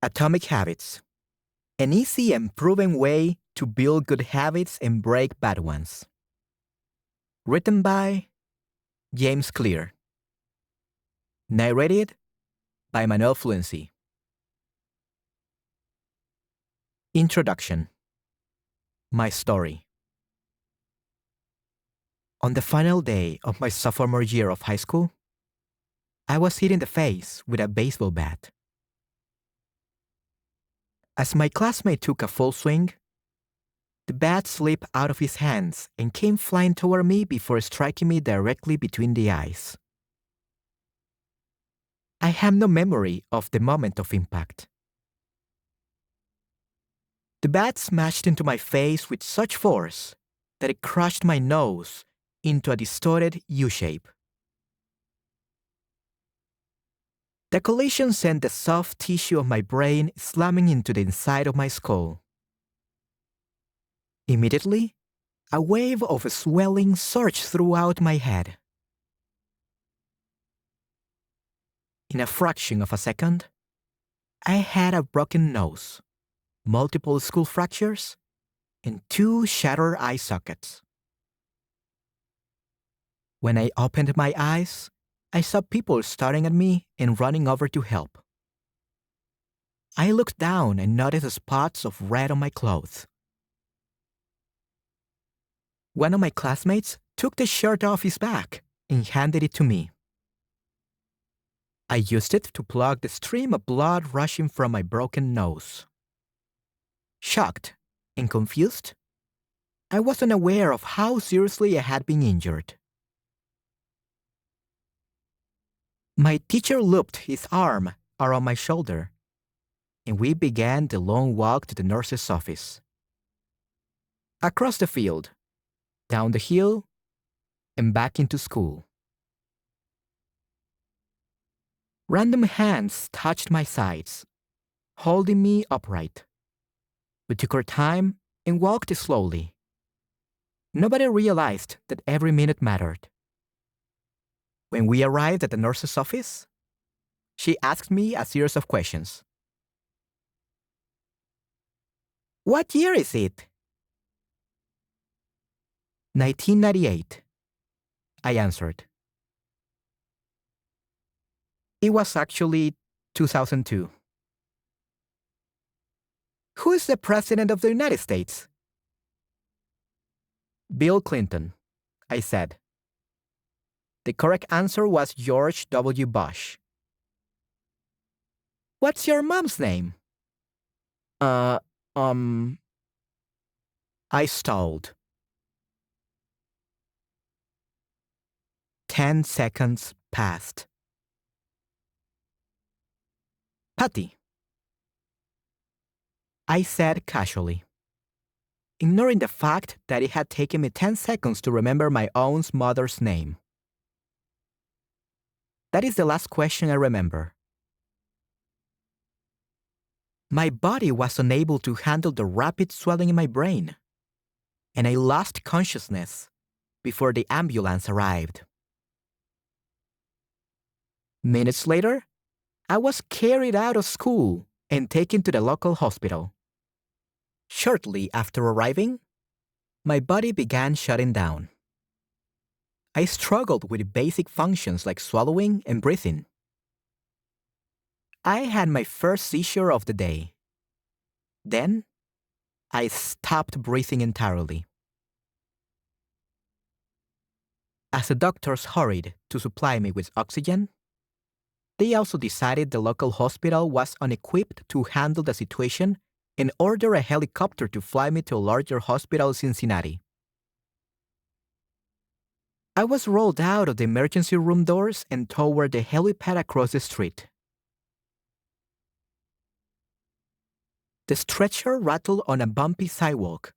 Atomic Habits: An easy and proven way to build good habits and break bad ones. Written by James Clear. Narrated by Manuel Fluency. Introduction. My story. On the final day of my sophomore year of high school, I was hit in the face with a baseball bat. As my classmate took a full swing, the bat slipped out of his hands and came flying toward me before striking me directly between the eyes. I have no memory of the moment of impact. The bat smashed into my face with such force that it crushed my nose into a distorted U-shape. The collision sent the soft tissue of my brain slamming into the inside of my skull. Immediately, a wave of swelling surged throughout my head. In a fraction of a second, I had a broken nose, multiple skull fractures, and 2 shattered eye sockets. When I opened my eyes, I saw people staring at me and running over to help. I looked down and noticed spots of red on my clothes. One of my classmates took the shirt off his back and handed it to me. I used it to plug the stream of blood rushing from my broken nose. Shocked and confused, I wasn't aware of how seriously I had been injured. My teacher looped his arm around my shoulder, and we began the long walk to the nurse's office. Across the field, down the hill, and back into school. Random hands touched my sides, holding me upright. We took our time and walked slowly. Nobody realized that every minute mattered. When we arrived at the nurse's office, she asked me a series of questions. "What year is it?" 1998, I answered. It was actually 2002. "Who is the President of the United States?" "Bill Clinton," I said. The correct answer was George W. Bush. "What's your mom's name?" I stalled. 10 seconds passed. "Patty," I said casually, ignoring the fact that it had taken me 10 seconds to remember my own mother's name. That is the last question I remember. My body was unable to handle the rapid swelling in my brain, and I lost consciousness before the ambulance arrived. Minutes later, I was carried out of school and taken to the local hospital. Shortly after arriving, my body began shutting down. I struggled with basic functions like swallowing and breathing. I had my first seizure of the day. Then, I stopped breathing entirely. As the doctors hurried to supply me with oxygen, they also decided the local hospital was unequipped to handle the situation and ordered a helicopter to fly me to a larger hospital in Cincinnati. I was rolled out of the emergency room doors and toward the helipad across the street. The stretcher rattled on a bumpy sidewalk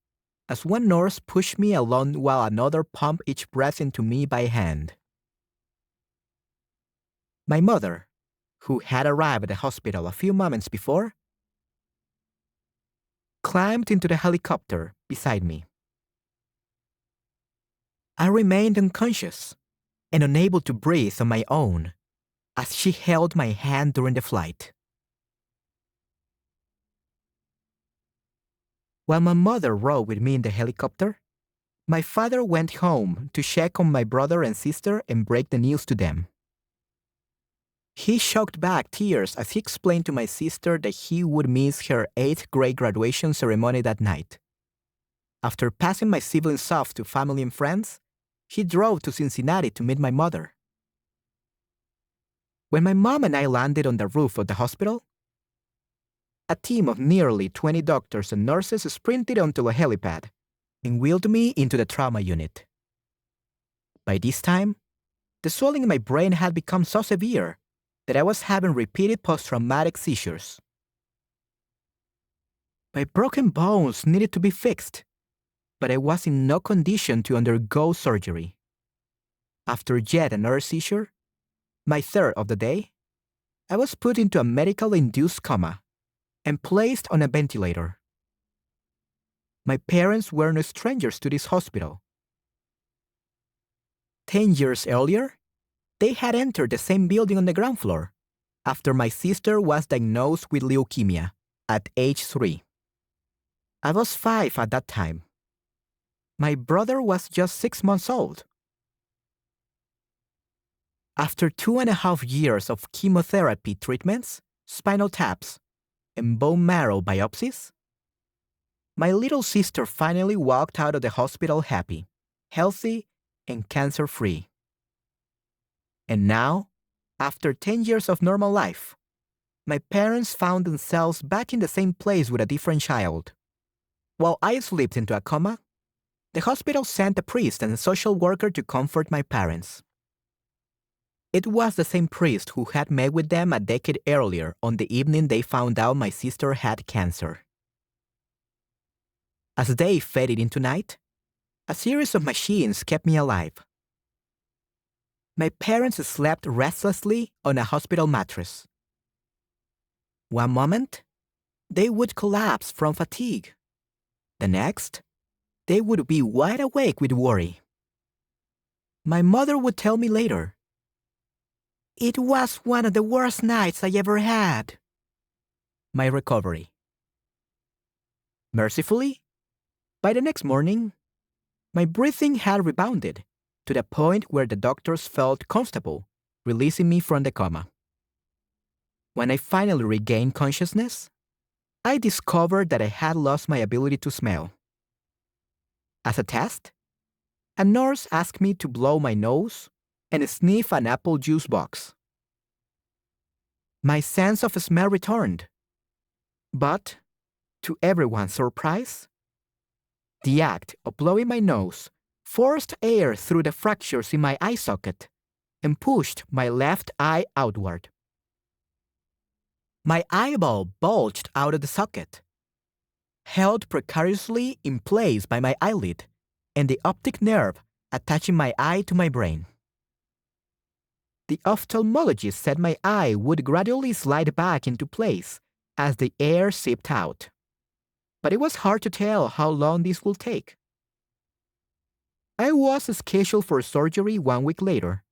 as one nurse pushed me along while another pumped each breath into me by hand. My mother, who had arrived at the hospital a few moments before, climbed into the helicopter beside me. I remained unconscious and unable to breathe on my own as she held my hand during the flight. While my mother rode with me in the helicopter, my father went home to check on my brother and sister and break the news to them. He choked back tears as he explained to my sister that he would miss her 8th grade graduation ceremony that night. After passing my siblings off to family and friends, he drove to Cincinnati to meet my mother. When my mom and I landed on the roof of the hospital, a team of nearly 20 doctors and nurses sprinted onto the helipad and wheeled me into the trauma unit. By this time, the swelling in my brain had become so severe that I was having repeated post-traumatic seizures. My broken bones needed to be fixed, but I was in no condition to undergo surgery. After yet another seizure, my third of the day, I was put into a medical-induced coma and placed on a ventilator. My parents were no strangers to this hospital. 10 years earlier, they had entered the same building on the ground floor after my sister was diagnosed with leukemia at age 3. I was 5 at that time. My brother was just 6 months old. After 2.5 years of chemotherapy treatments, spinal taps, and bone marrow biopsies, my little sister finally walked out of the hospital happy, healthy, and cancer-free. And now, after 10 years of normal life, my parents found themselves back in the same place with a different child. While I slipped into a coma, the hospital sent a priest and a social worker to comfort my parents. It was the same priest who had met with them a decade earlier on the evening they found out my sister had cancer. As day faded into night, a series of machines kept me alive. My parents slept restlessly on a hospital mattress. One moment, they would collapse from fatigue. The next, they would be wide awake with worry. My mother would tell me later, "It was one of the worst nights I ever had." My recovery. Mercifully, by the next morning, my breathing had rebounded to the point where the doctors felt comfortable releasing me from the coma. When I finally regained consciousness, I discovered that I had lost my ability to smell. As a test, a nurse asked me to blow my nose and sniff an apple juice box. My sense of smell returned, but, to everyone's surprise, the act of blowing my nose forced air through the fractures in my eye socket and pushed my left eye outward. My eyeball bulged out of the socket, held precariously in place by my eyelid and the optic nerve attaching my eye to my brain. The ophthalmologist said my eye would gradually slide back into place as the air seeped out, but it was hard to tell how long this would take. I was scheduled for surgery 1 week later,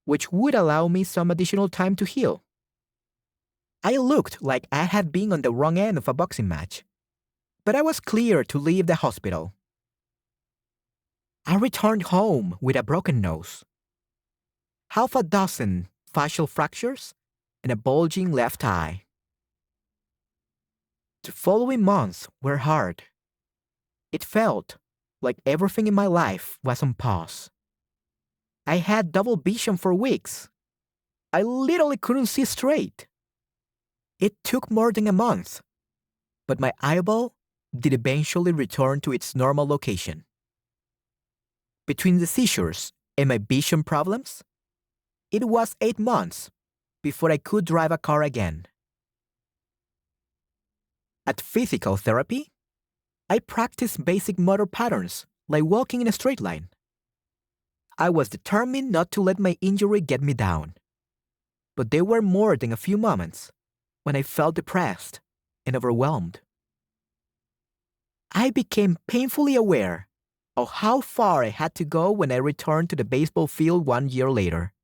which would allow me some additional time to heal. I looked like I had been on the wrong end of a boxing match, but I was cleared to leave the hospital. I returned home with a broken nose, half a dozen facial fractures, and a bulging left eye. The following months were hard. It felt like everything in my life was on pause. I had double vision for weeks. I literally couldn't see straight. It took more than a month, but my eyeball did eventually return to its normal location. Between the seizures and my vision problems, it was 8 months before I could drive a car again. At physical therapy, I practiced basic motor patterns like walking in a straight line. I was determined not to let my injury get me down. But there were more than a few moments when I felt depressed and overwhelmed. I became painfully aware of how far I had to go when I returned to the baseball field 1 year later.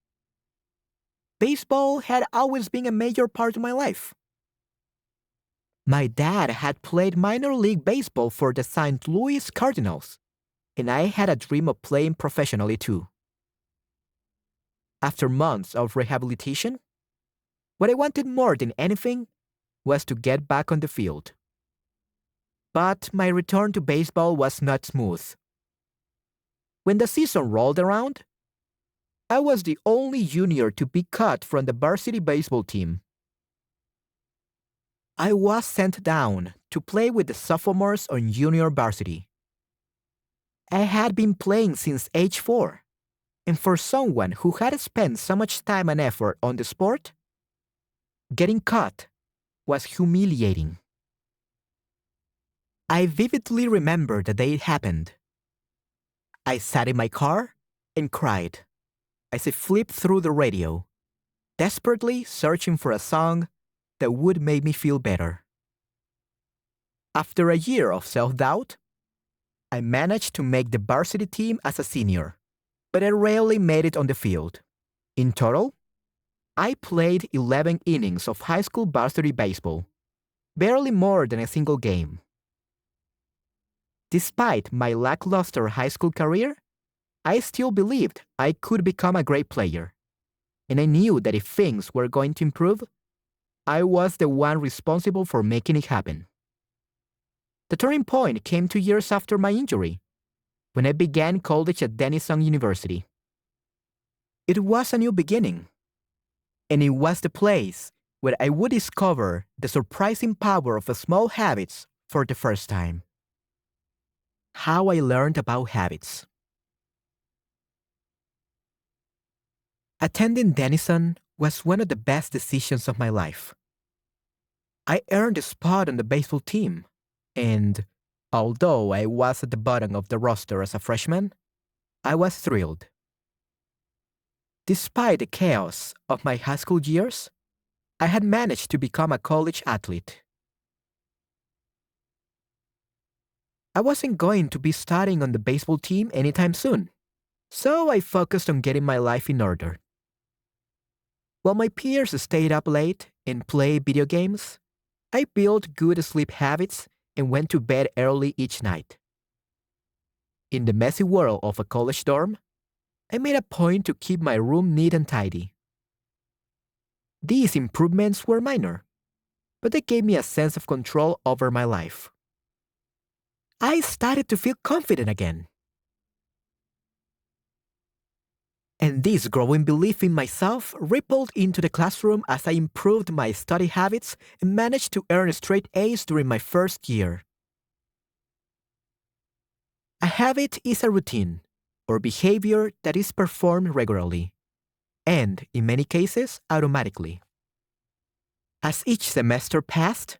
Baseball had always been a major part of my life. My dad had played minor league baseball for the St. Louis Cardinals, and I had a dream of playing professionally too. After months of rehabilitation, what I wanted more than anything was to get back on the field. But my return to baseball was not smooth. When the season rolled around, I was the only junior to be cut from the varsity baseball team. I was sent down to play with the sophomores on junior varsity. I had been playing since age 4, and for someone who had spent so much time and effort on the sport, getting cut was humiliating. I vividly remember the day it happened. I sat in my car and cried as I flipped through the radio, desperately searching for a song that would make me feel better. After a year of self-doubt, I managed to make the varsity team as a senior, but I rarely made it on the field. In total, I played 11 innings of high school varsity baseball, barely more than a single game. Despite my lackluster high school career, I still believed I could become a great player, and I knew that if things were going to improve, I was the one responsible for making it happen. The turning point came 2 years after my injury, when I began college at Denison University. It was a new beginning, and it was the place where I would discover the surprising power of small habits for the first time. How I learned about habits. Attending Denison was one of the best decisions of my life. I earned a spot on the baseball team, and although I was at the bottom of the roster as a freshman, I was thrilled. Despite the chaos of my high school years, I had managed to become a college athlete. I wasn't going to be starting on the baseball team anytime soon, so I focused on getting my life in order. While my peers stayed up late and played video games, I built good sleep habits and went to bed early each night. In the messy world of a college dorm, I made a point to keep my room neat and tidy. These improvements were minor, but they gave me a sense of control over my life. I started to feel confident again. And this growing belief in myself rippled into the classroom as I improved my study habits and managed to earn straight A's during my first year. A habit is a routine or behavior that is performed regularly, and in many cases, automatically. As each semester passed,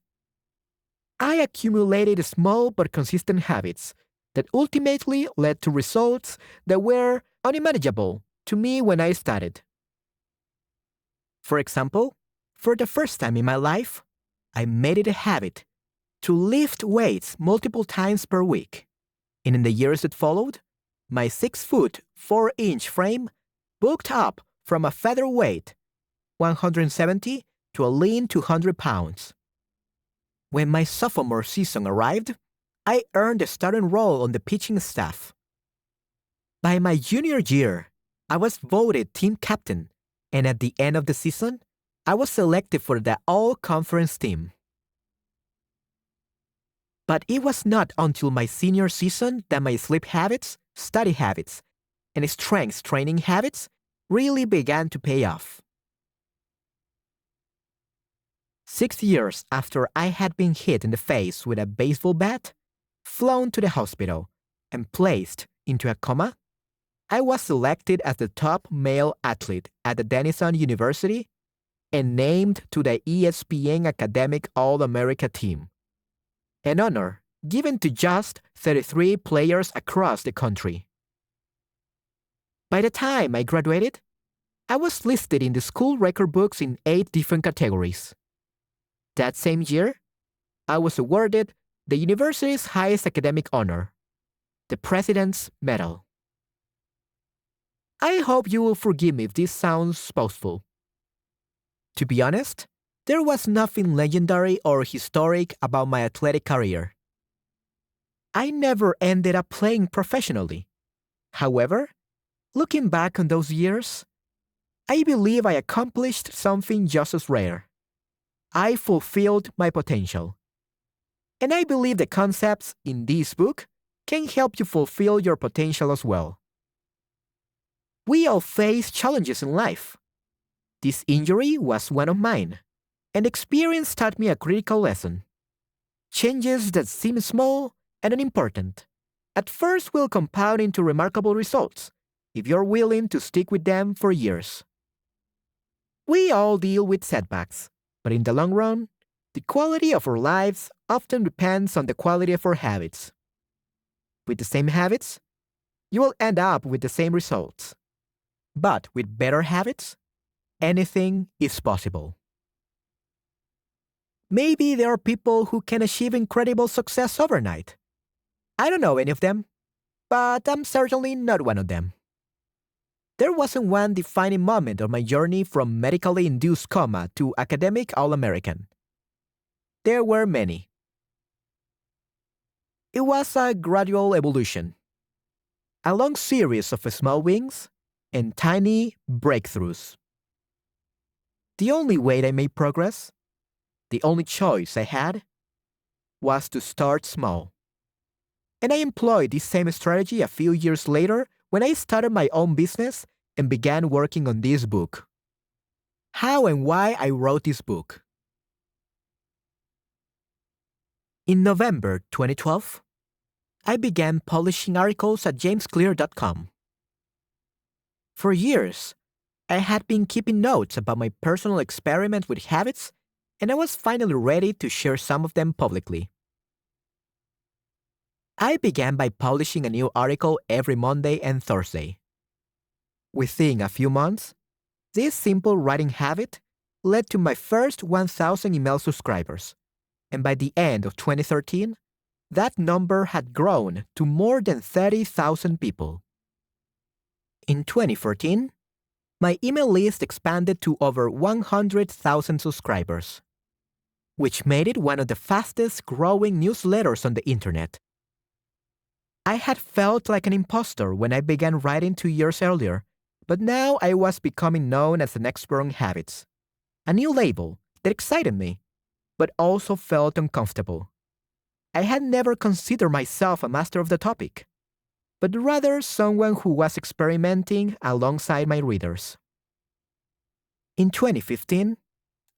I accumulated small but consistent habits that ultimately led to results that were unimaginable to me when I started. For example, for the first time in my life, I made it a habit to lift weights multiple times per week. And in the years that followed, my 6-foot, 4-inch frame bulked up from a featherweight, 170, to a lean 200 pounds. When my sophomore season arrived, I earned a starting role on the pitching staff. By my junior year, I was voted team captain, and at the end of the season, I was selected for the all-conference team. But it was not until my senior season that my sleep habits, study habits, and strength training habits really began to pay off. 6 years after I had been hit in the face with a baseball bat, flown to the hospital, and placed into a coma, I was selected as the top male athlete at the Denison University and named to the ESPN Academic All-America team, an honor given to just 33 players across the country. By the time I graduated, I was listed in the school record books in 8 different categories. That same year, I was awarded the university's highest academic honor, the President's Medal. I hope you will forgive me if this sounds boastful. To be honest, There was nothing legendary or historic about my athletic career. I never ended up playing professionally. However, looking back on those years, I believe I accomplished something just as rare. I fulfilled my potential. And I believe the concepts in this book can help you fulfill your potential as well. We all face challenges in life. This injury was one of mine, and experience taught me a critical lesson. Changes that seem small and unimportant at first will compound into remarkable results if you're willing to stick with them for years. We all deal with setbacks, but in the long run, the quality of our lives often depends on the quality of our habits. With the same habits, you will end up with the same results. But with better habits, anything is possible. Maybe there are people who can achieve incredible success overnight. I don't know any of them, but I'm certainly not one of them. There wasn't one defining moment of my journey from medically induced coma to academic All-American. There were many. It was a gradual evolution, a long series of small wins and tiny breakthroughs. The only way I made progress, the only choice I had, was to start small. And I employed this same strategy a few years later when I started my own business and began working on this book. How and why I wrote this book. In November 2012, I began publishing articles at jamesclear.com. For years, I had been keeping notes about my personal experiment with habits, and I was finally ready to share some of them publicly. I began by publishing a new article every Monday and Thursday. Within a few months, this simple writing habit led to my first 1,000 email subscribers, and by the end of 2013, that number had grown to more than 30,000 people. In 2014, my email list expanded to over 100,000 subscribers, which made it one of the fastest growing newsletters on the internet. I had felt like an imposter when I began writing 2 years earlier, but now I was becoming known as an expert on habits, a new label that excited me, but also felt uncomfortable. I had never considered myself a master of the topic, but rather someone who was experimenting alongside my readers. In 2015,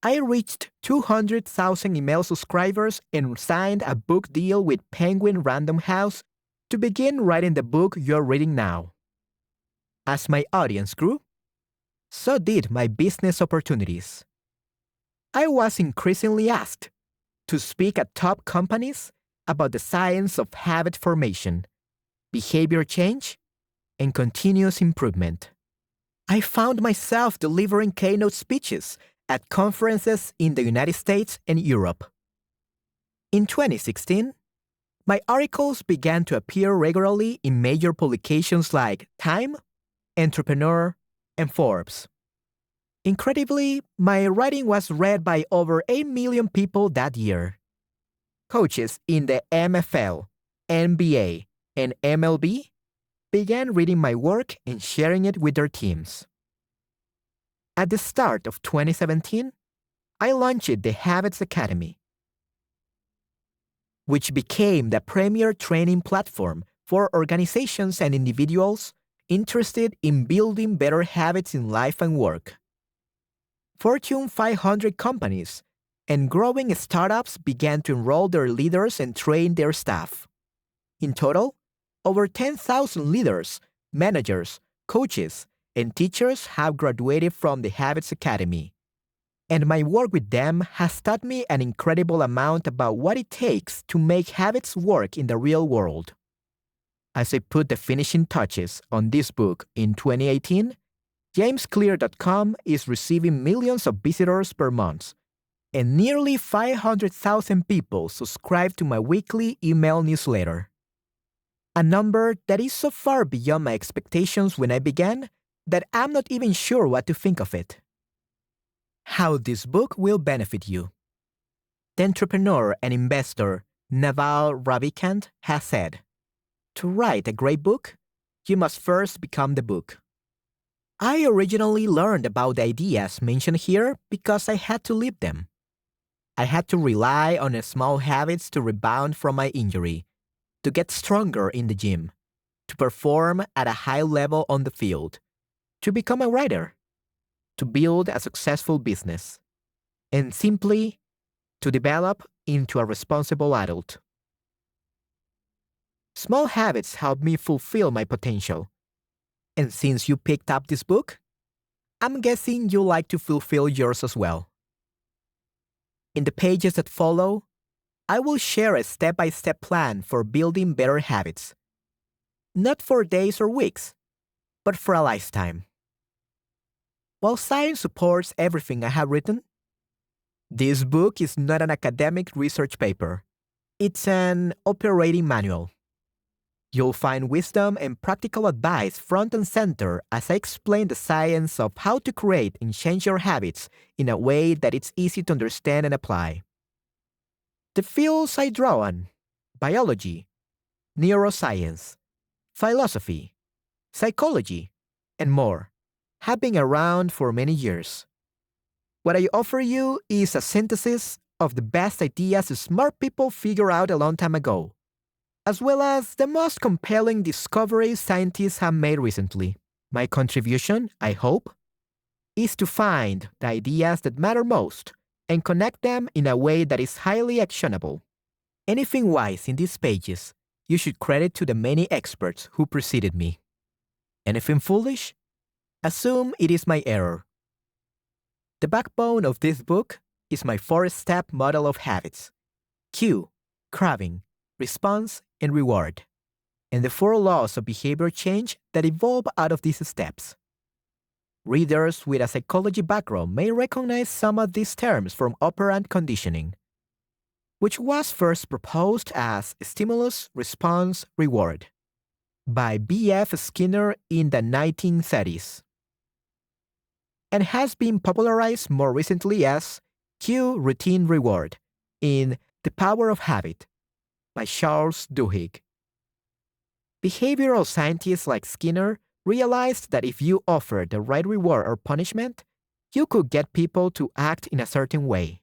I reached 200,000 email subscribers and signed a book deal with Penguin Random House to begin writing the book you're reading now. As my audience grew, so did my business opportunities. I was increasingly asked to speak at top companies about the science of habit formation, behavior change, and continuous improvement. I found myself delivering keynote speeches at conferences in the United States and Europe. In 2016, my articles began to appear regularly in major publications like Time, Entrepreneur, and Forbes. Incredibly, my writing was read by over 8 million people that year. Coaches in the MFL, NBA, and MLB began reading my work and sharing it with their teams. At the start of 2017, I launched the Habits Academy, which became the premier training platform for organizations and individuals interested in building better habits in life and work. Fortune 500 companies and growing startups began to enroll their leaders and train their staff. In total, over 10,000 leaders, managers, coaches, and teachers have graduated from the Habits Academy. And my work with them has taught me an incredible amount about what it takes to make habits work in the real world. As I put the finishing touches on this book in 2018, JamesClear.com is receiving millions of visitors per month, and nearly 500,000 people subscribe to my weekly email newsletter. A number that is so far beyond my expectations when I began that I'm not even sure what to think of it. how this book will benefit you. The entrepreneur and investor Naval Ravikant has said, "To write a great book, you must first become the book." I originally learned about the ideas mentioned here because I had to live them. I had to rely on small habits to rebound from my injury, to get stronger in the gym, to perform at a high level on the field, to become a writer, to build a successful business, and simply to develop into a responsible adult. Small habits help me fulfill my potential. And since you picked up this book, I'm guessing you like to fulfill yours as well. In the pages that follow, I will share a step-by-step plan for building better habits. Not for days or weeks, but for a lifetime. While science supports everything I have written, this book is not an academic research paper. It's an operating manual. You'll find wisdom and practical advice front and center as I explain the science of how to create and change your habits in a way that it's easy to understand and apply. The fields I draw on: biology, neuroscience, philosophy, psychology, and more, have been around for many years. What I offer you is a synthesis of the best ideas smart people figured out a long time ago, as well as the most compelling discoveries scientists have made recently. My contribution, I hope, is to find the ideas that matter most and connect them in a way that is highly actionable. Anything wise in these pages, you should credit to the many experts who preceded me. Anything foolish? Assume it is my error. The backbone of this book is my 4-step model of habits: cue, craving, response, and reward, and the 4 laws of behavior change that evolve out of these steps. Readers with a psychology background may recognize some of these terms from operant conditioning, which was first proposed as stimulus, response, reward by B.F. Skinner in the 1930s, and has been popularized more recently as cue, routine, reward in The Power of Habit by Charles Duhigg. Behavioral scientists like Skinner realized that if you offered the right reward or punishment, you could get people to act in a certain way.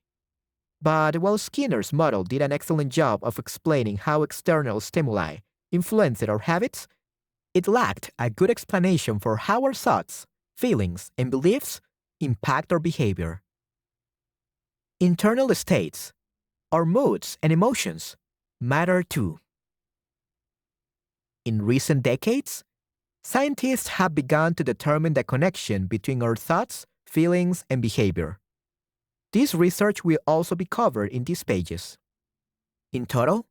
But while Skinner's model did an excellent job of explaining how external stimuli influenced our habits, it lacked a good explanation for how our thoughts, feelings, and beliefs impact our behavior. Internal states, our moods and emotions, matter too. In recent decades, scientists have begun to determine the connection between our thoughts, feelings, and behavior. This research will also be covered in these pages. In total,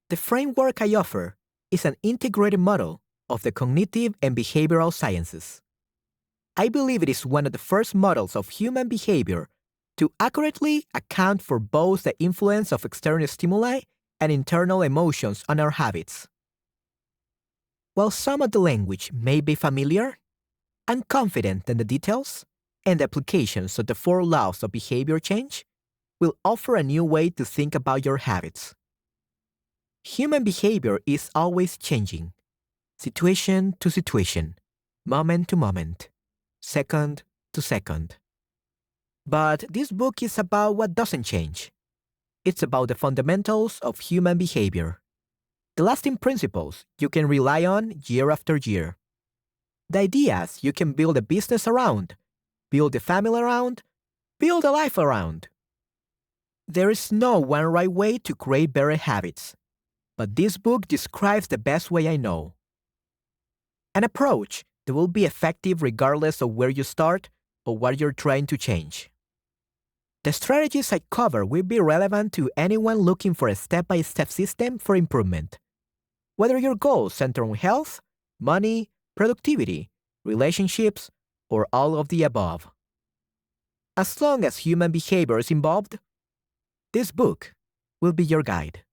the framework I offer is an integrated model of the cognitive and behavioral sciences. I believe it is one of the first models of human behavior to accurately account for both the influence of external stimuli and internal emotions on our habits. While some of the language may be familiar, I'm confident that the details and the applications of the 4 laws of behavior change will offer a new way to think about your habits. Human behavior is always changing, situation to situation, moment to moment, second to second. But this book is about what doesn't change. It's about the fundamentals of human behavior, the lasting principles you can rely on year after year, the ideas you can build a business around, build a family around, build a life around. There is no one right way to create better habits, but this book describes the best way I know. An approach that will be effective regardless of where you start or what you're trying to change. The strategies I cover will be relevant to anyone looking for a step-by-step system for improvement, whether your goals center on health, money, productivity, relationships, or all of the above. As long as human behavior is involved, this book will be your guide.